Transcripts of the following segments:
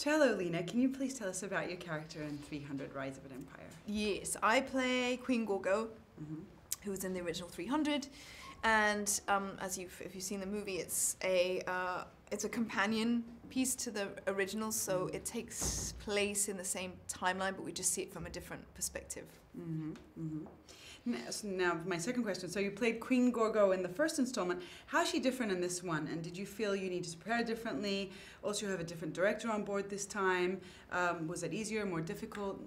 Hello, Lena. Can you please tell us about your character in 300 Rise of an Empire? Yes, I play Queen Gorgo, who was in the original 300, and if you've seen the movie, it's a companion piece to the original, so it takes place in the same timeline, but we just see it from a different perspective. Now, my second question. So you played Queen Gorgo in the first installment. How is she different in this one? And did you feel you needed to prepare differently? Also, you have a different director on board this time. Was it easier, more difficult?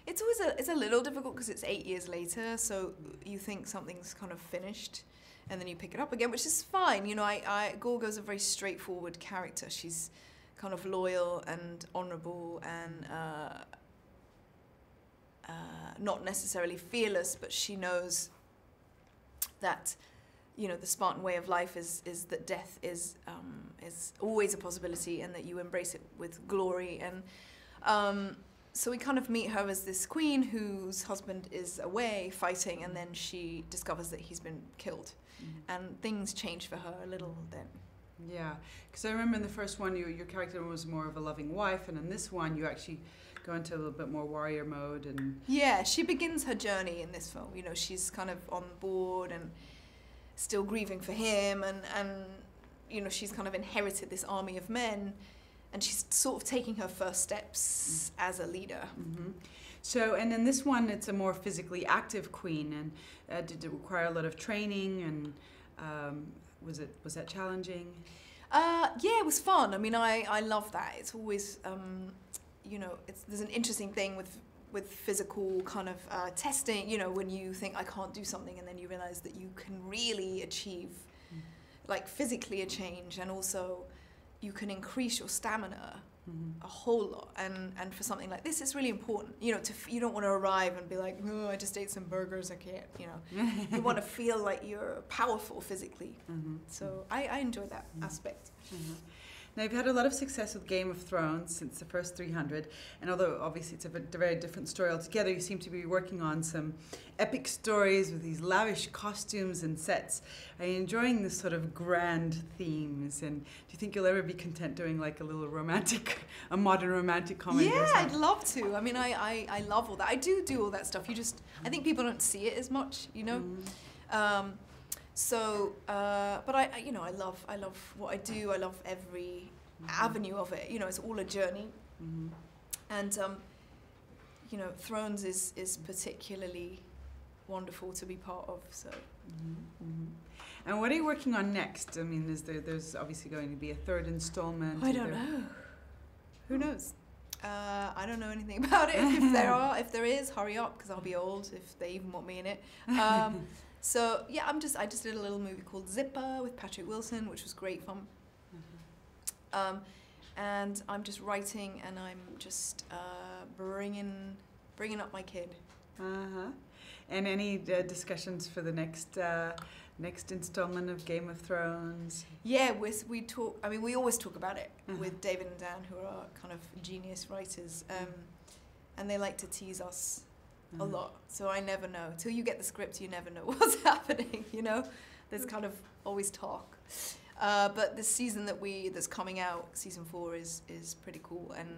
It's a little difficult because it's 8 years later, so you think something's kind of finished, and then you pick it up again, which is fine. You know, Gorgo's a very straightforward character. She's kind of loyal and honourable and not necessarily fearless, but she knows that, you know, the Spartan way of life is that death is always a possibility, and that you embrace it with glory. And so we kind of meet her as this queen whose husband is away fighting, and then she discovers that he's been killed, and things change for her a little then. Yeah, because I remember in the first one your character was more of a loving wife, and in this one you actually go into a little bit more warrior mode. And yeah, she begins her journey in this film. You know, she's kind of on board and still grieving for him, and you know, she's kind of inherited this army of men, and she's sort of taking her first steps as a leader. So, and in this one it's a more physically active queen, and did it require a lot of training, and was that challenging? Yeah, it was fun. I mean, I love that. It's always you know, there's an interesting thing with physical kind of testing, you know, when you think I can't do something, and then you realize that you can really achieve like physically a change, and also you can increase your stamina a whole lot, and for something like this it's really important, you know, you don't want to arrive and be like, oh, I just ate some burgers, I can't, you know. You want to feel like you're powerful physically. So I enjoy that aspect. Now, you've had a lot of success with Game of Thrones since the first 300, and although obviously it's a very different story altogether, you seem to be working on some epic stories with these lavish costumes and sets. Are you enjoying this sort of grand themes, and do you think you'll ever be content doing like a little a modern romantic comedy? Yeah, I'd love to. I mean, I love all that. I do all that stuff. I think people don't see it as much, you know. But you know, I love what I do. I love every avenue of it. You know, it's all a journey. And you know, Thrones is particularly wonderful to be part of. So. And what are you working on next? I mean, there's obviously going to be a third installment. I don't know. Who knows? I don't know anything about it. If there is, hurry up, because I'll be old if they even want me in it. So yeah, I just did a little movie called Zipper with Patrick Wilson, which was great fun. And I'm just writing, and I'm just bringing up my kid. And any discussions for the next installment of Game of Thrones? Yeah, we talk. I mean, we always talk about it with David and Dan, who are kind of genius writers, and they like to tease us a lot, so I never know. Till you get the script, you never know what's happening, you know? There's kind of always talk. But the season that's coming out, season 4, is pretty cool, and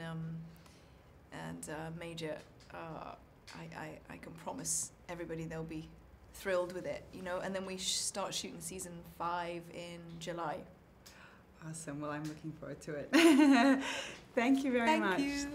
major. I can promise everybody they'll be thrilled with it, you know? And then we start shooting season 5 in July. Awesome. Well, I'm looking forward to it. Thank you very much. Thank you.